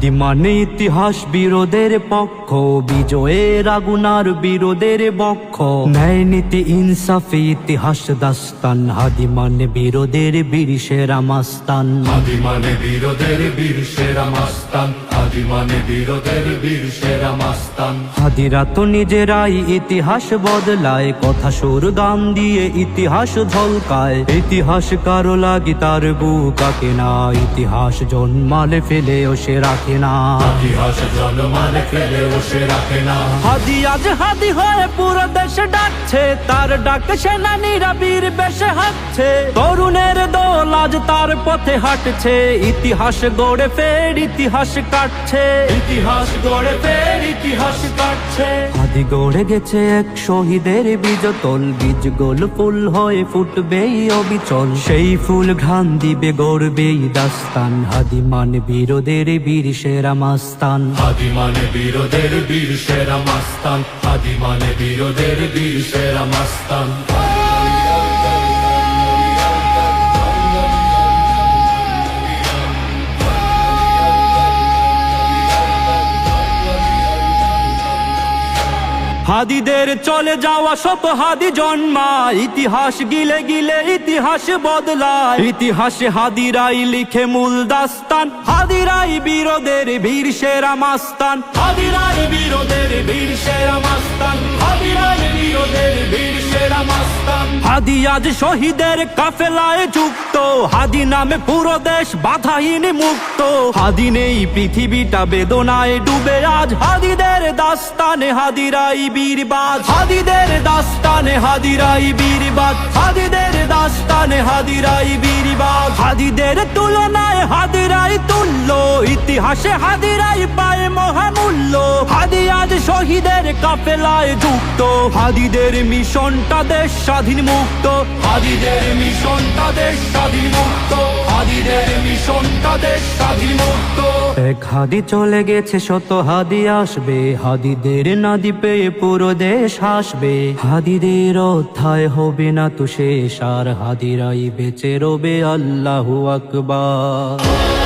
হাদি মানে ইতিহাস বিরোধের পক্ষ, বিজয়ের আগুনার বিরোধের বক্ষ, ন্যায় নীতি ইনসাফে ইতিহাস দাস্তান। হাদি মানে বিরোধের বীর সেরা মাস্তান, হাদি মানে বিরোধের বীর সেরা মাস্তান, হাদি মানে বিরোধের বীর সেরা মাস্তান। হাদিরা তো নিজেরাই ইতিহাস বদলায়, কথা সুর গান দিয়ে ইতিহাস ঝলকায়। ইতিহাস কারো লাগি তার বুকাকে না, ইতিহাস জন্মালে ফেলেও সে রাখে না, ইতিহাস জন্মালে ফেলেও সে রাখে না। হাদি আজ হাদি হয়ে পুরো দেশে ডাকছে, তার ডাকে সেনানীরা বীর বেশে হাঁটছে। তরুণের দল আজ তার পথে হাঁটছে, ইতিহাস গড়ে ফের ইতিহাস কাটছে, ইতিহাস গড়ে ফের ইতিহাস কাটছে। হাদি গড়ে গেছে এক শহীদের বীজতল, বীজ গোল ফুল হয়ে ফুটবেই অবিচল, সেই ফুল ঘ্রাণ দিবে গড়বেই দাস্তান। হাদি মানে বিরোধের বীর সেরা মাস্তান, হাদি মানে বিরোধের বীর সেরা মাস্তান, হাদি মানে বিরোধের বীর সেরা মাস্তান। হাদিদের চলে যাওয়া শত হাদি জন্মা, ইতিহাস গিলে গিলে ইতিহাস বদলায়। ইতিহাসে হাদিরাই লিখে মূল দাস্তান, হাদিরাই বিরোধের বীর সেরা মাস্তান, হাদিরাই বিরোধের বীর সেরা মাস্তান, হাদিরাই বিরোধের বীর সেরা মাস্তান। হাদি আজ শহীদের কাফেলায় যুক্ত, হাদি নামে পুরো দেশ বাধাহীন মুক্ত। হাদি নেই পৃথিবীটা বেদনায় ডুবে আজ, হাদিদের দাস্তানে হাদিরাই বীরবাদ, হাদিদের দাস্তানে হাদিরাই বীরবাদ, হাদিদের দাস্তানে হাদিরাই বীরবাদ। হাদিদের তুলনায় হাদিরাই তুল্য, ইতিহাসে হাদিরাই পায় মহামূল্য। হাদি আজ শহীদের কাফেলায় যুক্ত, হাদিদের মিশনটা দেশ স্বাধীন মুক্ত, হাদিদের মিশনটা দেশ স্বাধীন মুক্ত, হাদিদের মিশনটা দেশ স্বাধীন মুক্ত। এক হাদি চলে গেছে শত হাদি আসবে, হাদিদের নাদি পেয়ে পুরো দেশ হাসবে। হাদিদের অধ্যায় হবে না তো শেষ আর, হাদিরাই বেঁচে রবে। আল্লাহু আকবার।